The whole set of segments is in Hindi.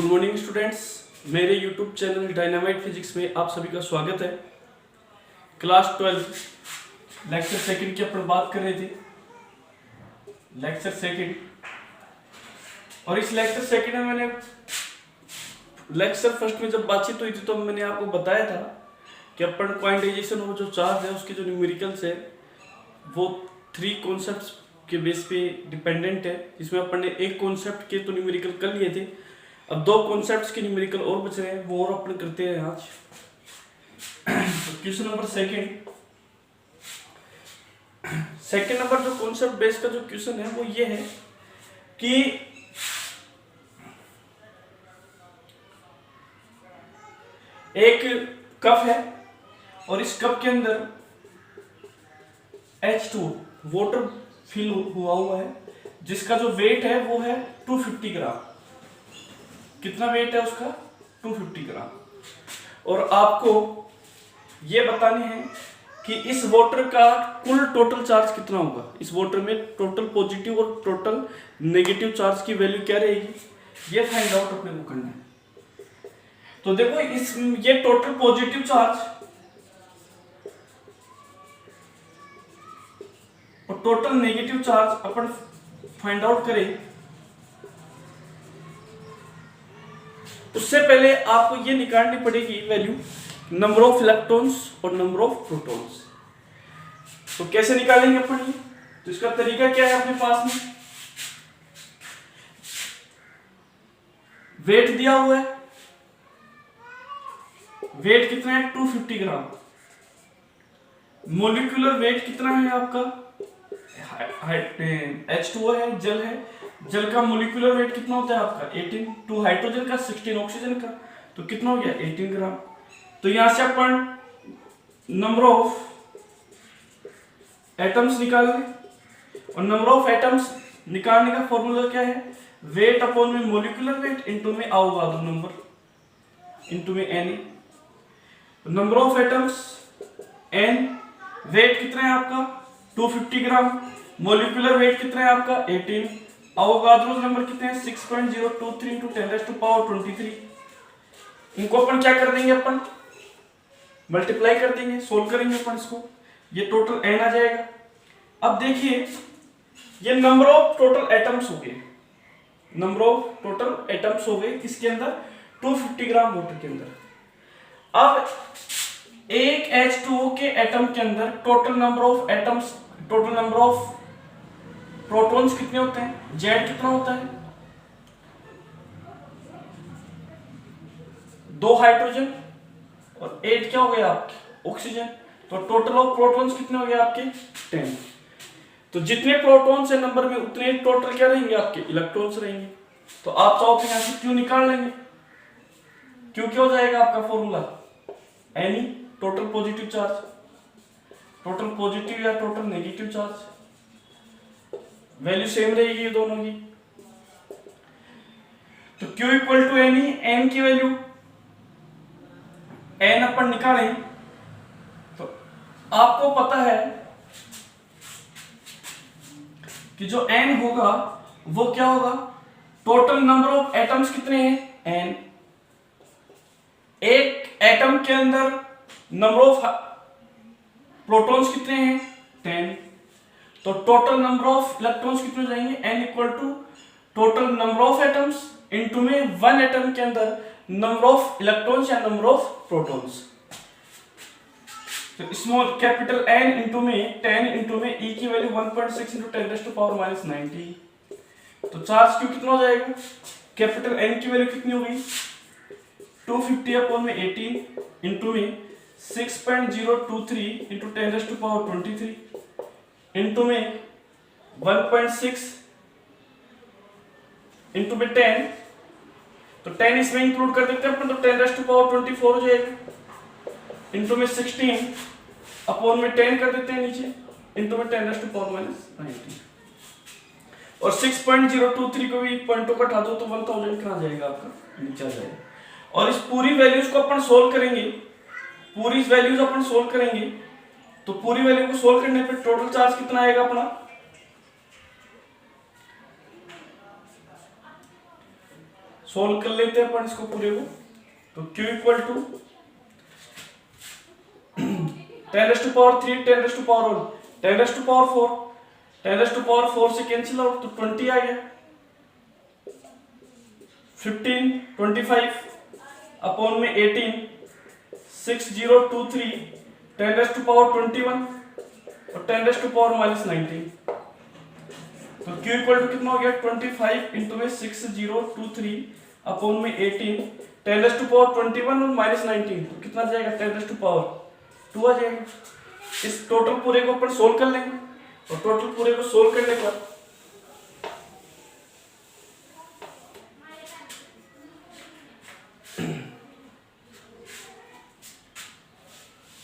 गुड मॉर्निंग स्टूडेंट्स, मेरे यूट्यूब चैनल डायनामाइट फिजिक्स में आप सभी का स्वागत है। क्लास 12 लेक्चर सेकंड की अपन बात कर रहे थे, लेक्चर सेकंड। और इस लेक्चर सेकंड में मैंने लेक्चर फर्स्ट में जब बातचीत हुई थी तो मैंने आपको बताया था कि अपन क्वांटाइजेशन और जो चार्ज है उसके जो न्यूमेरिकल्स है वो 3 कॉन्सेप्ट्स के बेस पे डिपेंडेंट है, जिसमें अपन ने एक कॉन्सेप्ट के तो न्यूमेरिकल कर लिए थे। अब 2 कॉन्सेप्ट्स के न्यूमेरिकल और बच रहे हैं, वो और अपन करते हैं आज। क्वेश्चन नंबर सेकंड नंबर जो कॉन्सेप्ट बेस का जो क्वेश्चन है वो ये है कि एक कप है और इस कप के अंदर H2 वाटर फिल हुआ है, जिसका जो वेट है वो है 250 ग्राम। कितना वेट है उसका? 250 ग्राम। और आपको ये बताने हैं कि इस वाटर का कुल टोटल चार्ज कितना होगा। इस वाटर में टोटल पॉजिटिव और टोटल नेगेटिव चार्ज की वैल्यू क्या रहेगी, ये फाइंड आउट अपने को करना है। तो देखो ये टोटल पॉजिटिव चार्ज और टोटल नेगेटिव चार्ज अपन फाइंड आउट करें, उससे पहले आपको ये निकालनी पड़ेगी वैल्यू नंबर ऑफ इलेक्ट्रॉन्स और नंबर ऑफ प्रोटॉन्स। तो कैसे निकालेंगे अपन ये? तो इसका तरीका क्या है अपने पास में? वेट दिया हुआ है, वेट कितना है? 250 ग्राम। मोलिकुलर वेट कितना है आपका? H2O है, जल है, जल का मोलिकुलर वेट कितना होता है आपका? 18। 2 हाइड्रोजन का, 16 ऑक्सीजन का, तो कितना हो गया? 18 ग्राम। तो यहां से अपन नंबर ऑफ एटम्स निकाल लें, और नंबर ऑफ एटम्स निकालने का फॉर्मूला क्या है? वेट अपॉन में मोलिकुलर वेट इनटू में अवोगाद्रो नंबर इनटू में Na। Number of atoms n, weight कितना है आपका? 250 ग्राम। मोलिकुलर वेट कितना है आपका? 18। अवोगाद्रो नंबर कितने हैं? 6.023 इंटू 10⁻23। इनको अपन क्या कर देंगे? अपन मल्टीप्लाई कर देंगे, सोल्व करेंगे अपन इसको, ये टोटल n आ जाएगा। अब देखिए ये नंबर ऑफ टोटल एटम्स हो गए, नंबर ऑफ टोटल एटम्स हो गए किसके अंदर? 250 ग्राम वाटर के अंदर। अब एक H2O के एटम के अंदर total number of atoms, total number of protons कितने होते हैं? Z कितना होता है? 2 हाइड्रोजन और 8 क्या हो गया आपके? ऑक्सीजन। तो टोटल ऑफ प्रोटॉन्स कितने हो गए आपके? 10। तो जितने प्रोटॉन्स है नंबर में उतने टोटल क्या रहेंगे आपके? इलेक्ट्रॉन्स रहेंगे। तो आप चाहो तो यहां से क्यों निकाल लेंगे, क्यों क्या हो जाएगा आपका formula? N e total positive charge, total positive या total negative charge, value same रहेगी दोनों की। तो Q equal to n e, n की वैल्यू n अपन निकालें तो आपको पता है कि जो n होगा वो क्या होगा? टोटल नंबर ऑफ एटम्स कितने हैं? n। एक एटम के अंदर नंबर ऑफ प्रोटॉन्स कितने हैं? 10। तो टोटल नंबर ऑफ इलेक्ट्रॉन्स कितने हो जाएंगे? n equal to total number of atoms into में 1 एटम के अंदर नंबर ऑफ इलेक्ट्रॉन्स या नंबर ऑफ प्रोटॉन्स। तो स्मॉल कैपिटल N इनटू में 10 इनटू में E की वैल्यू 1.6 इनटू 10⁻⁻90। तो चार्ज Q कितना हो जाएगा? कैपिटल N की वैल्यू कितनी होगी? 250 अपॉन में 18 इनटू में 6.023 इनटू 10⁻23 इनटू में 1.6 इनटू में 10। तो 10 इसमें इंक्लूड कर देते हैं अपन, तो 10⁻24 हो जाएगा इनटू में 16 अपॉन में 10 कर देते हैं नीचे इनटू में 10⁻⁻90। और 6.023 को भी पॉइंटों का हटा दो तो 1000 कहां जाएगा आपका? नीचे आ जाएगा। और इस पूरी वैल्यूज को अपन सोल्व करेंगे, पूरी वैल्यूज अपन सोल्व करेंगे, तो पूरी वैल्यू को सोल्व करने पे टोटल चार्ज कितना आएगा अपना? सोल्व कर लेते हैं अपन इसको पूरे को। तो Q इक्वल टू 10⁻³ 10⁻1 10⁻4 10⁻4 से कैंसिल आउट तो 20 आ गया। 15 25 अपॉन में 18 6023 10⁻21 और 10⁻⁻19। तो Q इक्वल टू कितना हो गया 25 इंटू में 6023 अपॉन में 18 10⁻21 और -19 तो कितना आ जाएगा 10⁻2 आ जाएगा। इस टोटल पूरे को अपन सोल्व कर लेंगे और टोटल पूरे को सोल्व करने पर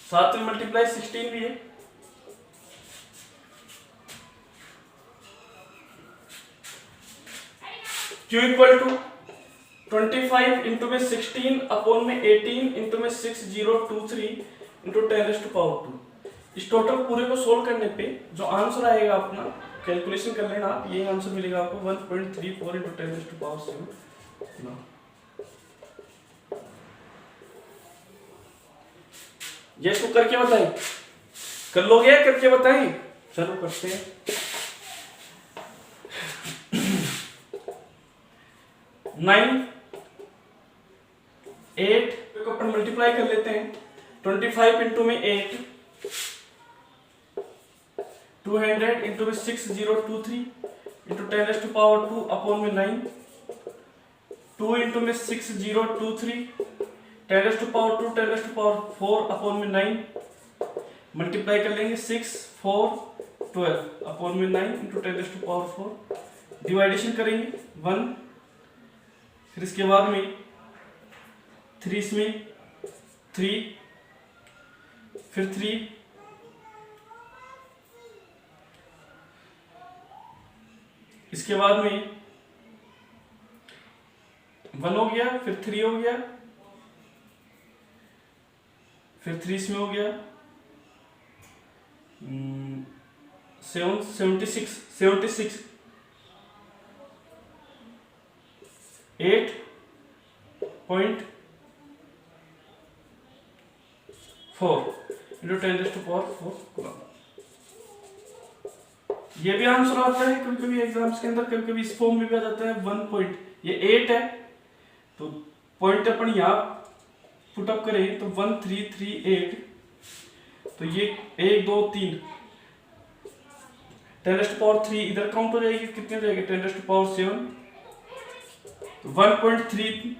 साथ में मल्टीप्लाई 16 भी है। Q इक्वल टू 25 इंटू में 16 अपॉन में 18 इंटू में 6023 इंटू 10⁻²। इस टोटल पूरे को सोल्व करने पे जो आंसर आएगा अपना कैलकुलेशन कर लेना आप, ये आंसर मिलेगा आपको 1.34 इंटू 10⁻7। ये इसको करके बताएं, कर लोगे या करके बताएं? चलो करते हैं। 9 8 को अपन मल्टीप्लाई कर लेते हैं। 25 इंटू में 8 200 इंटू में 6023 इंटू 10⁻² अपॉन में 9 2 इंटू में 6023 10⁻², 10⁻4 अपॉन में 9 मल्टीप्लाई कर लेंगे 6 4 12 अपॉन में 9 इंटू 10⁻4 डिवाइडेशन करेंगे 1। फिर इसके बाद में 3 इसमें 3 फिर 3 इसके बाद में 1 हो गया, फिर 3 हो गया, फिर 3 इसमें हो गया 76 8.4 इंटू 10⁻4। ये भी आंसर आता है कभी कभी एग्जाम्स के अंदर, कभी कभी इस फॉर्म में भी आ जाता है 1 पॉइंट, ये 8 है तो पॉइंट अपन यहाँ पुटअप करें तो 1338 तो ये 1 2 3 10⁻3 इधर काउंट हो जाएगी, कितनी हो जाएगी 10⁻7 तो 1.3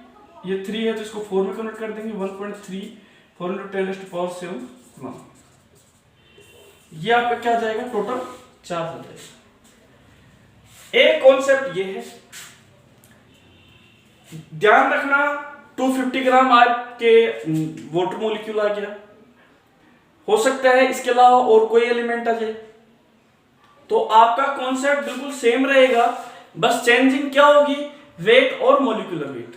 ये 3 है तो इसको 4 में कन्वर्ट कर देंगे 1.3 4 इंटू 10⁻7। ये आपका क्या जाएगा टोटल 4 हो जाएगा। एक कॉन्सेप्ट ये है, ध्यान रखना 250 ग्राम आपके वाटर मॉलिक्यूल आ गया, हो सकता है इसके अलावा और कोई एलिमेंट आ जाए, तो आपका कॉन्सेप्ट बिल्कुल सेम रहेगा, बस चेंजिंग क्या होगी वेट और मॉलिक्यूलर वेट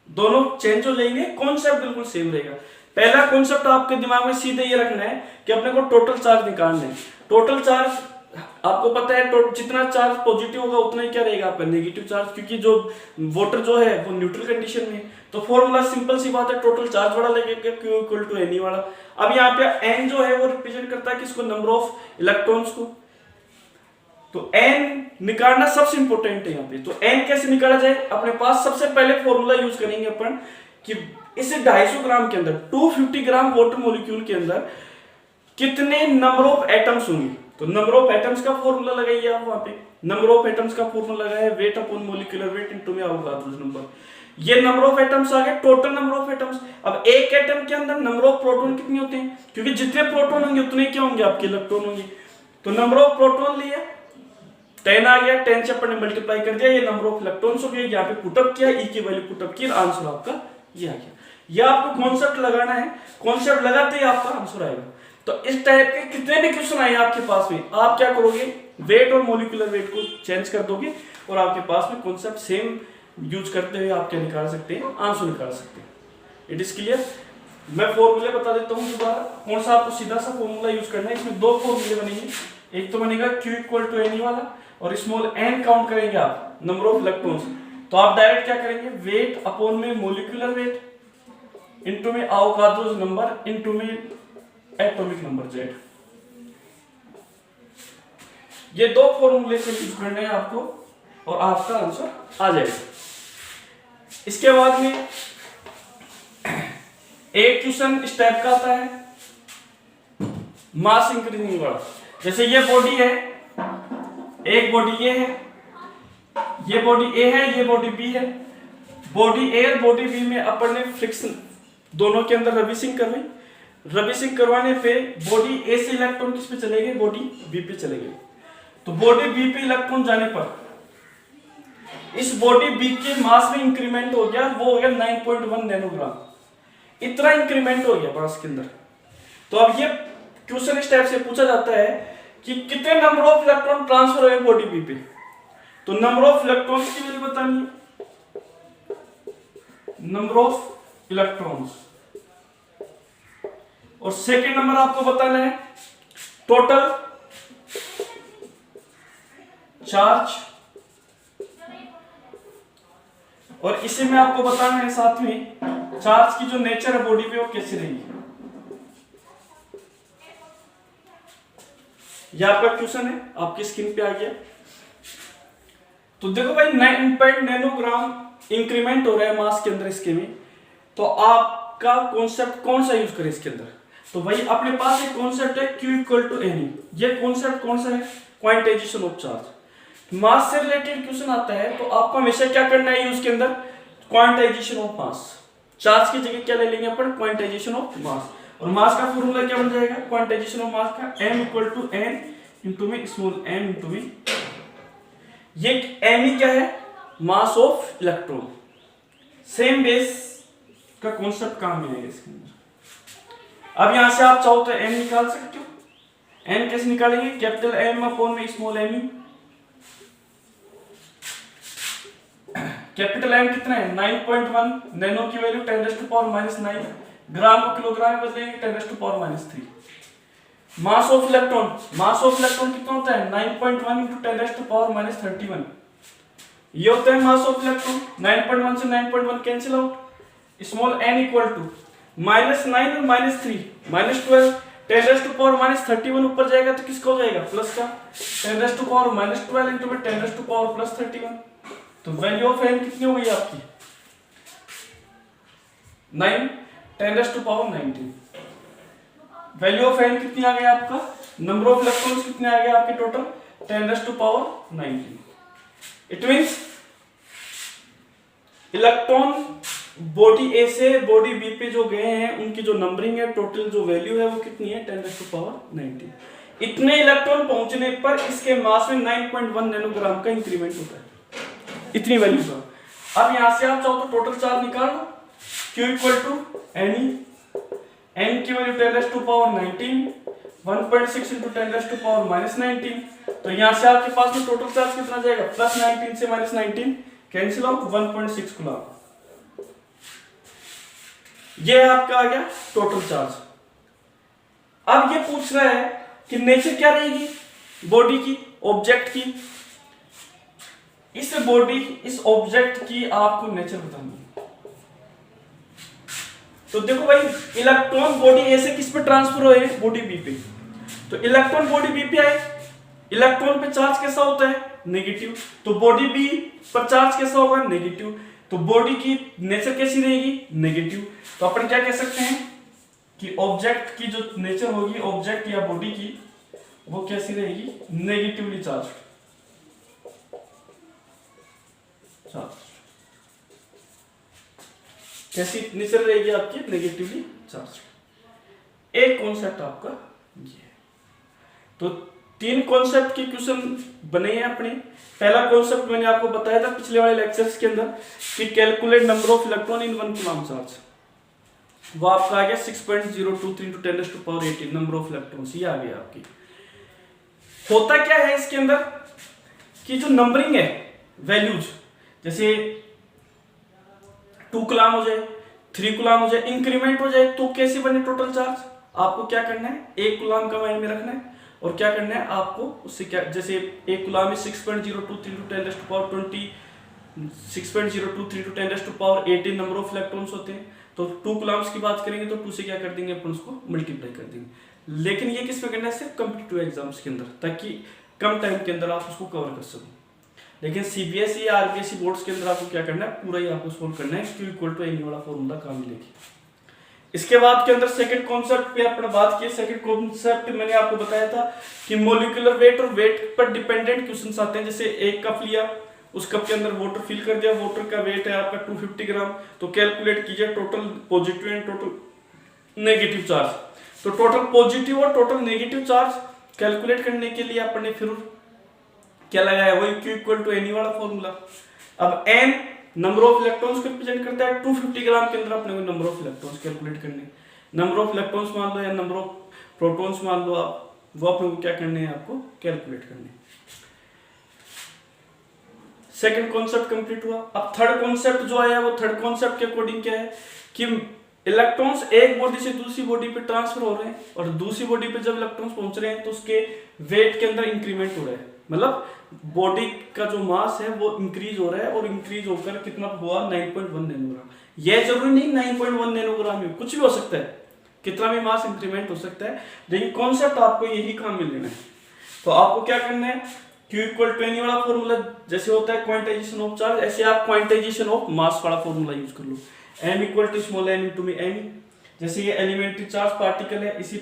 दोनों चेंज हो जाएंगे, कॉन्सेप्ट बिल्कुल सेम रहेगा। पहला कॉन्सेप्ट आपके दिमाग में सीधे ये रखना है कि अपने को टोटल चार्ज निकालना है। टोटल चार्ज आपको पता है जितना चार्ज पॉजिटिव होगा उतना ही क्या रहेगा आपका नेगेटिव चार्ज, क्योंकि जो वाटर जो है वो न्यूट्रल कंडीशन में, तो फॉर्मूला सिंपल सी बात है, टोटल चार्ज बड़ा लगेगा Q इक्वल टू N वाला। अब यहाँ पे N जो है वो रिप्रेजेंट करता है किसको, नंबर ऑफ इलेक्ट्रॉन्स को, तो N निकालना सबसे इंपॉर्टेंट है यहाँ पे। तो N कैसे निकाला जाए, अपने पास सबसे पहले फॉर्मूला यूज करेंगे अपन कि इस 250 ग्राम के अंदर 250 ग्राम वाटर मॉलिक्यूल के अंदर कितने नंबर ऑफ एटम्स होंगे, तो नंबर ऑफ एटम्स का फॉर्मूला लगाइए आप वहां पे, नंबर ऑफ एटम्स का फॉर्मूला लगाए weight upon molecular weight into में अवोगाड्रो नंबर, ये नंबर ऑफ एटम्स आ गए, टोटल नंबर ऑफ एटम्स। अब एक एटम के अंदर नंबर ऑफ प्रोटॉन कितने होते हैं, क्योंकि जितने प्रोटॉन होंगे उतने क्या होंगे आपके इलेक्ट्रॉन होंगे, तो नंबर ऑफ प्रोटॉन लिया 10 आ गया, 10 से अपन ने मल्टीप्लाई कर दिया, ये नंबर ऑफ इलेक्ट्रॉन्स हो गए, यहाँ पे पुटअप किया, ई की वैल्यू पुटअप की, आंसर आपका ये आ गया। ये आपको कॉन्सेप्ट लगाना है, कॉन्सेप्ट लगाते ही आपका आंसर आएगा। तो इस टाइप के कितने भी क्वेश्चन आए आपके पास में, आप क्या करोगे वेट और मॉलिक्यूलर वेट को चेंज कर दोगे और आपके पास में कॉन्सेप्ट सेम यूज करते हुए आप क्या निकाल सकते हैं, आंसर निकाल सकते हैं। It is clear. मैं फॉर्मूले बता देता हूँ दोबारा, कौन सा आपको सीधा सा फॉर्मूला यूज करना है। इसमें दो फॉर्मूले बनेंगे, एक तो बनेगा Q इक्वल टू N वाला और स्मॉल n काउंट करेंगे आप नंबर ऑफ इलेक्ट्रॉन्स, तो आप डायरेक्ट क्या करेंगे, वेट अपॉन में मोलिकुलर वेट इनटू में आवोगाड्रोस नंबर इनटू में एटॉमिक नंबर जेड। ये दो फॉर्मूले से यूज करने हैं आपको और आपका आंसर आ जाएगा। इसके बाद में एक क्वेश्चन इस टाइप का आता है मास इंक्रीजिंग वाला। जैसे ये बॉडी है, एक बॉडी ये है, ये बॉडी ए है, ये बॉडी बी है। बॉडी ए और बॉडी बी में अपन ने फ्रिक्शन दोनों के अंदर रबिशिंग करवाई। रबिशिंग करवाने पे बॉडी ए से इलेक्ट्रॉन किस पे चले गए, बॉडी बी पे चले गए। तो बॉडी बी पे इलेक्ट्रॉन जाने पर इस बॉडी बी के मास में इंक्रीमेंट हो गया, वो हो गया 9.1 नैनोग्राम। इतना इंक्रीमेंट हो गया मास के अंदर। तो अब ये क्वेश्चन इस टाइप से पूछा जाता है कि कितने नंबर ऑफ इलेक्ट्रॉन ट्रांसफर हुए बॉडी बी पे। तो नंबर ऑफ इलेक्ट्रॉन्स की वैल्यू बतानी है, नंबर ऑफ इलेक्ट्रॉन्स, और सेकंड नंबर आपको बताना है टोटल चार्ज, और इसी में आपको बताना है साथ में चार्ज की जो नेचर है बॉडी पे वो कैसी रहेगी। यह आपका क्वेश्चन है, आपकी स्क्रीन पे आ गया। तो देखो भाई 9 नैनोग्राम इंक्रीमेंट हो रहा है मास के अंदर इसके में, तो आपका कॉन्सेप्ट कौन सा यूज करें इसके अंदर। तो भाई अपने पास एक कॉन्सेप्ट है Q इक्वल टू एन। ये कॉन्सेप्ट कौन सा है, क्वांटाइजेशन ऑफ चार्ज। मास से रिलेटेड क्वेश्चन आता है तो आपको हमेशा क्या करना है यूज के अंदर, क्वांटाइजेशन ऑफ मास। चार्ज की जगह क्या ले लेंगे अपन, क्वांटाइजेशन ऑफ मास। और मास का फॉर्मूला क्या बन जाएगा, क्वांटाइजेशन ऑफ मास का m equal to n into में स्मॉल m इंटू में। ये m ही क्या है, mass of electron. Same base का कॉन्सेप्ट काम मिलेगा इसके अंदर। अब यहां से आप चाहो तो m निकाल सकते हो। n कैसे निकालेंगे, कैपिटल M अपॉन में स्मॉल m। कैपिटल M कितना है 9.1, नैनो की वैल्यू 10⁻⁻⁹, ग्राम को किलोग्राम में बदलेंगे 10⁻⁻3। मास of electron, mass of electron कितना होता है 9.1 इंटू 10⁻31। ये होता है मास ऑफ इलेक्ट्रॉन। 9.1 से 9.1 cancel out, small n equal to -9 और -3 -12, 10⁻31 ऊपर जाएगा तो किसका हो जाएगा, प्लस का 10⁻12 इंटू में 10⁻+31। तो वैल्यू ऑफ n कितनी हो गई आपकी 9, 10⁻19। वैल्यू ऑफ n कितनी आ गई आपका, नंबर ऑफ इलेक्ट्रॉन्स कितने आ गए आपके total 10⁻19। It means electron body A से बॉडी बी पे जो गए हैं उनकी जो नंबरिंग है, टोटल जो वैल्यू है वो कितनी है 10⁻19। इतने इलेक्ट्रॉन पहुंचने पर इसके मास में 9.1 नैनोग्राम का इंक्रीमेंट होता है, इतनी वैल्यू का। अब यहां से आप चाहो तो टोटल चार्ज निकाल लो, Q equal to N, n की वैल्यू 10⁻19, 1.6 इंटू 10⁻⁻19। तो यहां से आपके पास में टोटल चार्ज कितना जाएगा, +19 से -19 कैंसिल आउट 1.6 कूलम। ये आपका आ गया टोटल चार्ज। अब ये पूछ रहा है कि नेचर क्या रहेगी बॉडी की, ऑब्जेक्ट की। इस बॉडी, इस ऑब्जेक्ट की आपको नेचर बतानी है। तो देखो भाई इलेक्ट्रॉन बॉडी ए से किस पे ट्रांसफर हुए, बॉडी बी पे। तो इलेक्ट्रॉन बॉडी बी पे आए, इलेक्ट्रॉन पे चार्ज कैसा होता है, नेगेटिव। तो बॉडी बी पर चार्ज कैसा होगा, नेगेटिव। तो बॉडी की नेचर कैसी रहेगी, नेगेटिव। तो अपन क्या कह सकते हैं कि ऑब्जेक्ट की जो नेचर होगी, ऑब्जेक्ट या बॉडी की, वो कैसी रहेगी, नेगेटिवली चार्ज। कैसी नेचर रहेगी आपकी, नेगेटिवली चार्ज। एक कॉन्सेप्ट आपका ये है। तो 3 कॉन्सेप्ट के क्वेश्चन बने हैं अपने। पहला कॉन्सेप्ट मैंने आपको बताया था पिछले वाले लेक्चर्स के अंदर कि calculate number of electron in 1 coulomb charge. वो आपका आ गया 6.023 × 10⁻18 नंबर ऑफ इलेक्ट्रॉन्स, ये आ गया आपकी। होता क्या है इसके अंदर कि जो नंबरिंग है वैल्यूज, जैसे 2 कूलम हो जाए, 3 कूलम हो जाए, इंक्रीमेंट हो जाए, तो कैसे बने टोटल चार्ज। आपको क्या करना है, 1 कूलम का माइंड में रखना है और क्या करना है आपको उससे क्या, जैसे 1 कूलम में 6.023 × 10⁻20 6.023 × 10⁻18 नंबर ऑफ इलेक्ट्रॉन्स होते हैं। तो 2 कूलम्ब्स की बात करेंगे तो 2 से क्या कर देंगे अपन उसको मल्टीप्लाई कर देंगे। लेकिन ये किस में करना है, सिर्फ कॉम्पिटिटिव एग्जाम्स के अंदर, ताकि कम टाइम के अंदर आप उसको कवर कर सको। लेकिन सीबीएसई या आरबीएसई बोर्ड्स के अंदर आपको क्या करना है, पूरा ही आपको सोल्व करना है, Q = NE वाला फॉर्मूला काम मिलेगी। इसके बाद के अंदर सेकंड कॉन्सेप्ट पे अपने बात की। सेकंड कॉन्सेप्ट मैंने आपको बताया था कि मॉलिक्यूलर वेट और वेट पर डिपेंडेंट क्वेश्चंस आते हैं। जैसे एक कप लिया, उस कप के अंदर वाटर फिल कर दिया, वाटर का वेट है आपका 250 ग्राम, तो कैलकुलेट कीजिए total positive and total negative charge. तो टोटल पॉजिटिव और टोटल नेगेटिव चार्ज कैलकुलेट करने के लिए आपने फिर क्या लगाया, वही Q = NE वाला फॉर्मूला। अब n नंबर ऑफ इलेक्ट्रॉन्स को रिप्रेजेंट करता है, 250 ग्राम के अंदर अपने को नंबर ऑफ इलेक्ट्रॉन्स कैलकुलेट करने। नंबर ऑफ इलेक्ट्रॉन्स मान लो या नंबर ऑफ प्रोटॉन्स मान लो आप, वो अपने को क्या करने हैं, आपको कैलकुलेट करने। सेकंड कॉन्सेप्ट कंप्लीट हुआ। अब थर्ड कॉन्सेप्ट जो आया, वो थर्ड कॉन्सेप्ट के अकॉर्डिंग क्या है कि इलेक्ट्रॉन्स एक बॉडी से दूसरी बॉडी पे ट्रांसफर हो रहे हैं, और दूसरी बॉडी पे जब इलेक्ट्रॉन्स पहुंच रहे हैं तो उसके वेट के अंदर इंक्रीमेंट हो रहा है। मतलब बॉडी का जो मास है वो इंक्रीज हो रहा है, और इंक्रीज होकर कितना हुआ, 9.1 नैनोग्राम। यह जरूरी नहीं 9.1 नैनोग्राम ही, कुछ भी हो सकता है, कितना भी मास इंक्रीमेंट हो सकता है, लेकिन कॉन्सेप्ट आपको यही काम मिल लेना है। तो आपको क्या करना है, Q = NE वाला फॉर्मूला जैसे होता है क्वांटाइजेशन ऑफ चार्ज, ऐसे आप क्वांटाइजेशन ऑफ मास वाला फॉर्मूला यूज कर लो। m = m × m, जैसे ये एलिमेंट्री चार्ज पार्टिकल है, इसी